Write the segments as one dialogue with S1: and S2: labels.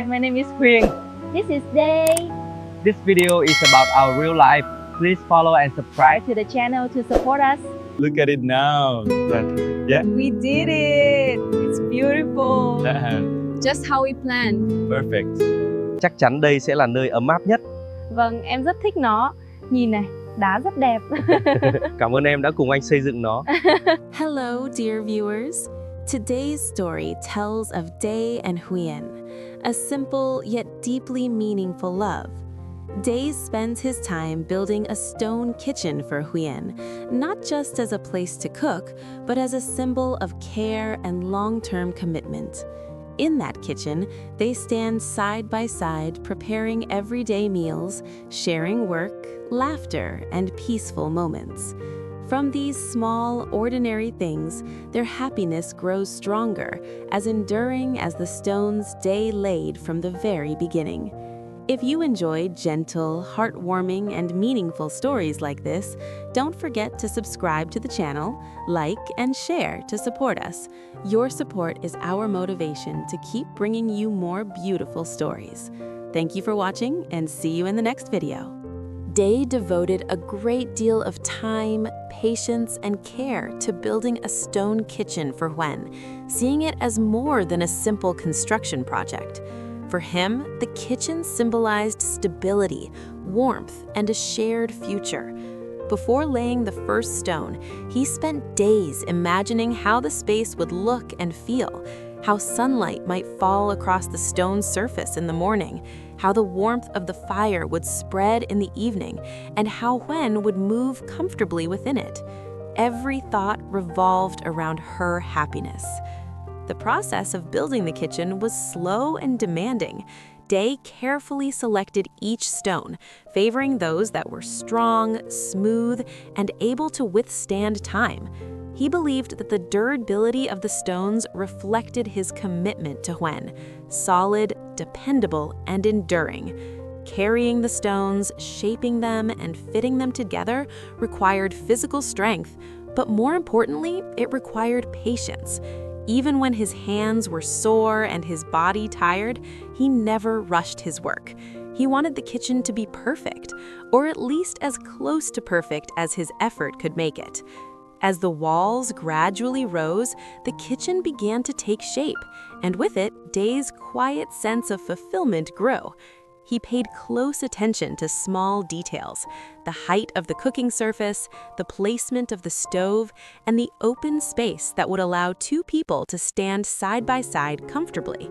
S1: My name is Huyen.
S2: This is Day.
S1: This video is about our real life. Please follow and subscribe.
S2: To the channel to support us.
S1: Look at it now. Yeah.
S2: We did it. It's beautiful. Just how we planned.
S1: Perfect. Chắc chắn đây sẽ là nơi ấm áp nhất.
S2: Vâng, em rất thích nó. Nhìn này, đá rất đẹp.
S1: Cảm ơn em đã cùng anh xây dựng nó.
S3: Hello, dear viewers. Today's story tells of Day and Huyen, a simple yet deeply meaningful love. Day spends his time building a stone kitchen for Huyen, not just as a place to cook, but as a symbol of care and long-term commitment. In that kitchen, they stand side by side, preparing everyday meals, sharing work, laughter, and peaceful moments. From these small, ordinary things, their happiness grows stronger, as enduring as the stones Day laid from the very beginning. If you enjoy gentle, heartwarming, and meaningful stories like this, don't forget to subscribe to the channel, like, and share to support us. Your support is our motivation to keep bringing you more beautiful stories. Thank you for watching, and see you in the next video. Day devoted a great deal of time, patience, and care to building a stone kitchen for Huyen, seeing it as more than a simple construction project. For him, the kitchen symbolized stability, warmth, and a shared future. Before laying the first stone, he spent days imagining how the space would look and feel, how sunlight might fall across the stone surface in the morning, how the warmth of the fire would spread in the evening, and how Huyen would move comfortably within it. Every thought revolved around her happiness. The process of building the kitchen was slow and demanding. Day carefully selected each stone, favoring those that were strong, smooth, and able to withstand time. He believed that the durability of the stones reflected his commitment to Huyen, solid, dependable, and enduring. Carrying the stones, shaping them, and fitting them together required physical strength, but more importantly, it required patience. Even when his hands were sore and his body tired, he never rushed his work. He wanted the kitchen to be perfect, or at least as close to perfect as his effort could make it. As the walls gradually rose, the kitchen began to take shape, and with it, Day's quiet sense of fulfillment grew. He paid close attention to small details, the height of the cooking surface, the placement of the stove, and the open space that would allow two people to stand side by side comfortably.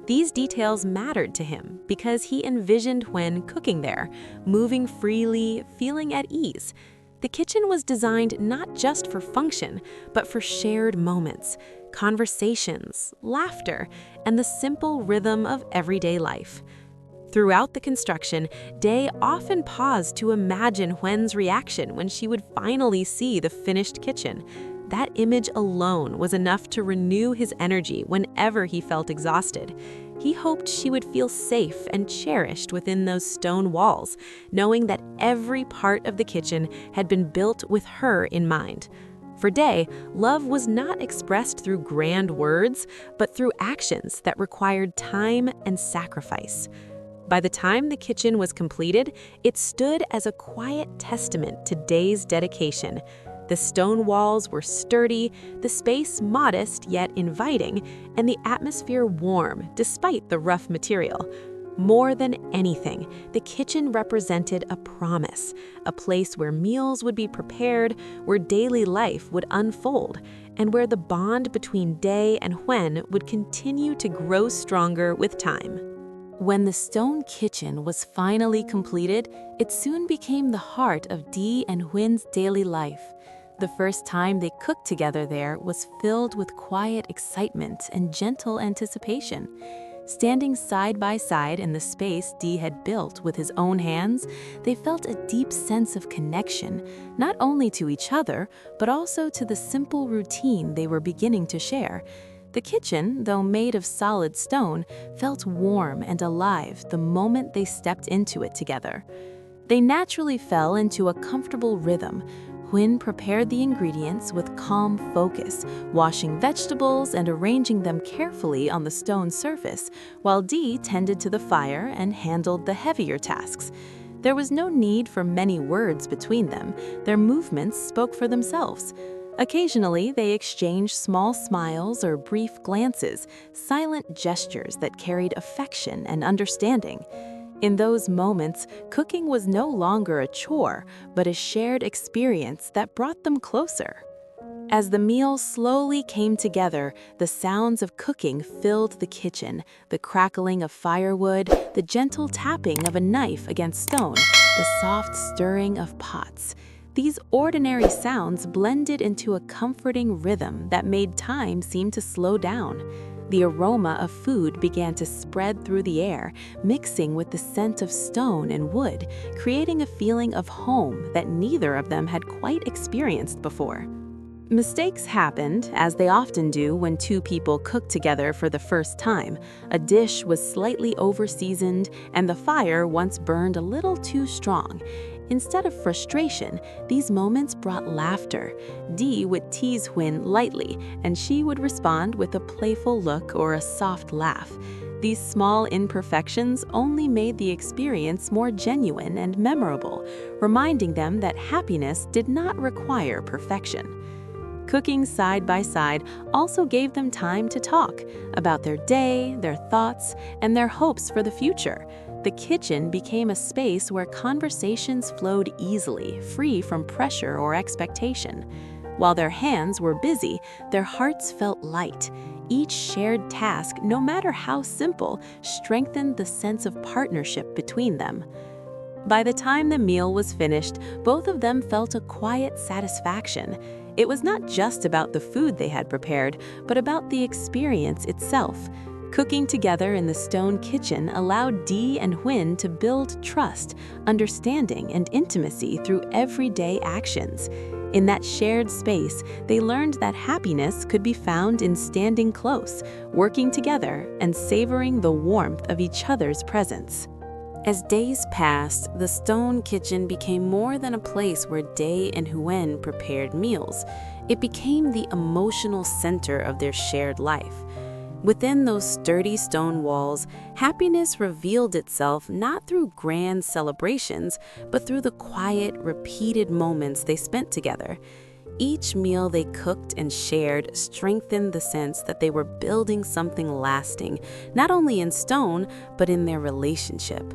S3: These details mattered to him because he envisioned Huyen cooking there, moving freely, feeling at ease. The kitchen was designed not just for function, but for shared moments, conversations, laughter, and the simple rhythm of everyday life. Throughout the construction, Day often paused to imagine Huyen's reaction when she would finally see the finished kitchen. That image alone was enough to renew his energy whenever he felt exhausted. He hoped she would feel safe and cherished within those stone walls, knowing that every part of the kitchen had been built with her in mind. For Day, love was not expressed through grand words, but through actions that required time and sacrifice. By the time the kitchen was completed, it stood as a quiet testament to Day's dedication. The stone walls were sturdy, the space modest yet inviting, and the atmosphere warm despite the rough material. More than anything, the kitchen represented a promise, a place where meals would be prepared, where daily life would unfold, and where the bond between Day and Huyen would continue to grow stronger with time. When the stone kitchen was finally completed, it soon became the heart of Day and Huyen's daily life. The first time they cooked together there was filled with quiet excitement and gentle anticipation. Standing side by side in the space Day had built with his own hands, they felt a deep sense of connection, not only to each other, but also to the simple routine they were beginning to share. The kitchen, though made of solid stone, felt warm and alive the moment they stepped into it together. They naturally fell into a comfortable rhythm. Huyen prepared the ingredients with calm focus, washing vegetables and arranging them carefully on the stone surface, while Dee tended to the fire and handled the heavier tasks. There was no need for many words between them. Their movements spoke for themselves. Occasionally, they exchanged small smiles or brief glances, silent gestures that carried affection and understanding. In those moments, cooking was no longer a chore, but a shared experience that brought them closer. As the meal slowly came together, the sounds of cooking filled the kitchen, the crackling of firewood, the gentle tapping of a knife against stone, the soft stirring of pots. These ordinary sounds blended into a comforting rhythm that made time seem to slow down. The aroma of food began to spread through the air, mixing with the scent of stone and wood, creating a feeling of home that neither of them had quite experienced before. Mistakes happened, as they often do when two people cook together for the first time. A dish was slightly over-seasoned, and the fire once burned a little too strong. Instead of frustration, these moments brought laughter. Dee would tease Huyen lightly, and she would respond with a playful look or a soft laugh. These small imperfections only made the experience more genuine and memorable, reminding them that happiness did not require perfection. Cooking side by side also gave them time to talk about their day, their thoughts, and their hopes for the future. The kitchen became a space where conversations flowed easily, free from pressure or expectation. While their hands were busy, their hearts felt light. Each shared task, no matter how simple, strengthened the sense of partnership between them. By the time the meal was finished, both of them felt a quiet satisfaction. It was not just about the food they had prepared, but about the experience itself. Cooking together in the stone kitchen allowed Dee and Huyen to build trust, understanding, and intimacy through everyday actions. In that shared space, they learned that happiness could be found in standing close, working together, and savoring the warmth of each other's presence. As days passed, the stone kitchen became more than a place where Dae and Huyen prepared meals. It became the emotional center of their shared life. Within those sturdy stone walls, happiness revealed itself not through grand celebrations, but through the quiet, repeated moments they spent together. Each meal they cooked and shared strengthened the sense that they were building something lasting, not only in stone, but in their relationship.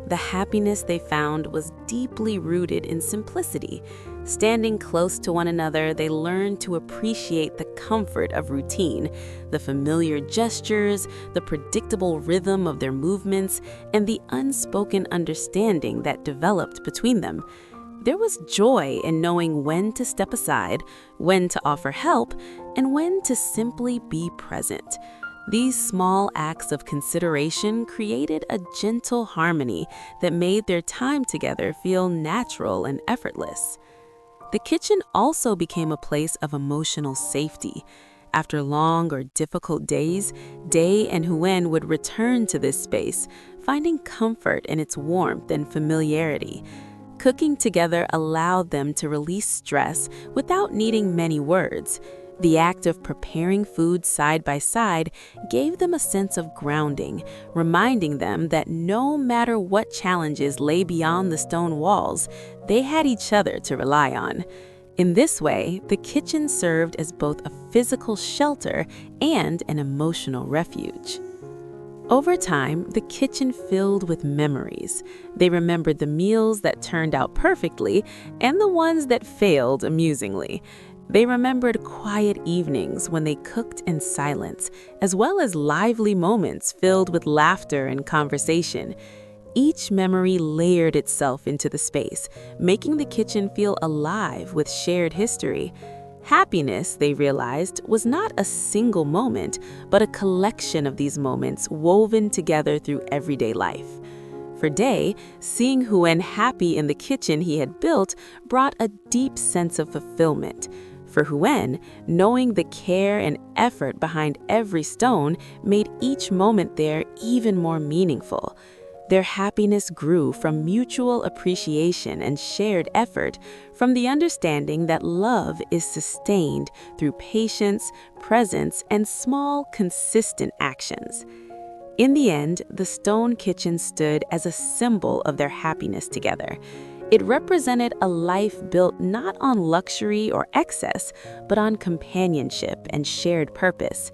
S3: The happiness they found was deeply rooted in simplicity. Standing close to one another, they learned to appreciate the comfort of routine, the familiar gestures, the predictable rhythm of their movements, and the unspoken understanding that developed between them. There was joy in knowing when to step aside, when to offer help, and when to simply be present. These small acts of consideration created a gentle harmony that made their time together feel natural and effortless. The kitchen also became a place of emotional safety. After long or difficult days, Dae and Huyen would return to this space, finding comfort in its warmth and familiarity. Cooking together allowed them to release stress without needing many words. The act of preparing food side by side gave them a sense of grounding, reminding them that no matter what challenges lay beyond the stone walls, they had each other to rely on. In this way, the kitchen served as both a physical shelter and an emotional refuge. Over time, the kitchen filled with memories. They remembered the meals that turned out perfectly and the ones that failed amusingly. They remembered quiet evenings when they cooked in silence, as well as lively moments filled with laughter and conversation. Each memory layered itself into the space, making the kitchen feel alive with shared history. Happiness, they realized, was not a single moment, but a collection of these moments woven together through everyday life. For Dae, seeing Huyen happy in the kitchen he had built brought a deep sense of fulfillment. For Huyen, knowing the care and effort behind every stone made each moment there even more meaningful. Their happiness grew from mutual appreciation and shared effort, from the understanding that love is sustained through patience, presence, and small, consistent actions. In the end, the stone kitchen stood as a symbol of their happiness together. It represented a life built not on luxury or excess, but on companionship and shared purpose.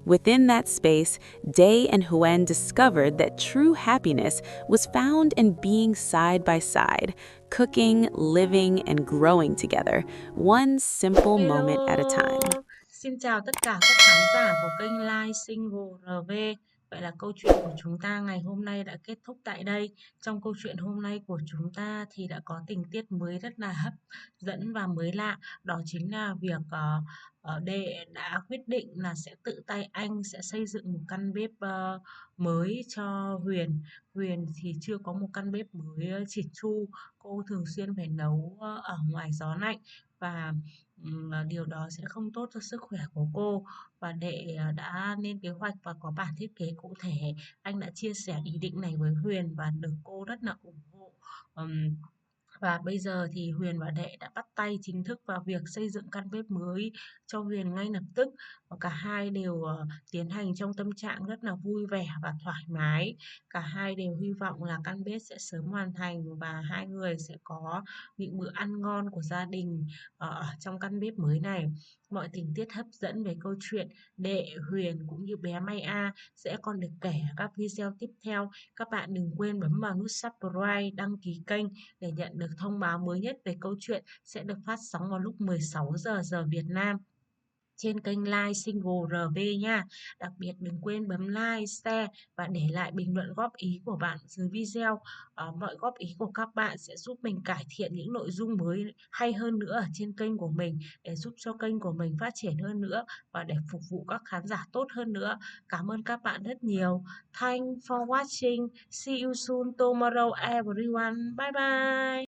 S3: Within that space, Day and Huyen discovered that true happiness was found in being side by side, cooking, living, and growing together, one simple moment at a
S4: Hello,
S3: time.
S4: xin chào tất cả các khán giả của kênh Live Single RV. Vậy là câu chuyện của chúng ta ngày hôm nay đã kết thúc tại đây. Trong câu chuyện hôm nay của chúng ta thì đã có tình tiết mới rất là hấp dẫn và mới lạ. Đó chính là việc Đệ đã quyết định là sẽ tự tay anh sẽ xây dựng một căn bếp mới cho Huyền. Huyền thì chưa có một căn bếp mới chỉn chu. Cô thường xuyên phải nấu ở ngoài gió lạnh và điều đó sẽ không tốt cho sức khỏe của cô, và Đệ đã lên kế hoạch và có bản thiết kế cụ thể. Anh đã chia sẻ ý định này với Huyền và được cô rất là ủng hộ. Và bây giờ thì Huyền và Đệ đã bắt tay chính thức vào việc xây dựng căn bếp mới cho Huyền ngay lập tức. Và cả hai đều tiến hành trong tâm trạng rất là vui vẻ và thoải mái. Cả hai đều hy vọng là căn bếp sẽ sớm hoàn thành và hai người sẽ có những bữa ăn ngon của gia đình ở trong căn bếp mới này. Mọi tình tiết hấp dẫn về câu chuyện Đệ, Huyền cũng như bé May A sẽ còn được kể ở các video tiếp theo. Các bạn đừng quên bấm vào nút subscribe, đăng ký kênh để nhận được thông báo mới nhất về câu chuyện sẽ được phát sóng vào lúc 16 giờ giờ Việt Nam trên kênh Live Single RV nha. Đặc biệt đừng quên bấm like, share và để lại bình luận góp ý của bạn dưới video. Mọi góp ý của các bạn sẽ giúp mình cải thiện những nội dung mới hay hơn nữa ở trên kênh của mình, để giúp cho kênh của mình phát triển hơn nữa và để phục vụ các khán giả tốt hơn nữa. Cảm ơn các bạn rất nhiều. Thanks for watching. See you soon tomorrow everyone. Bye bye.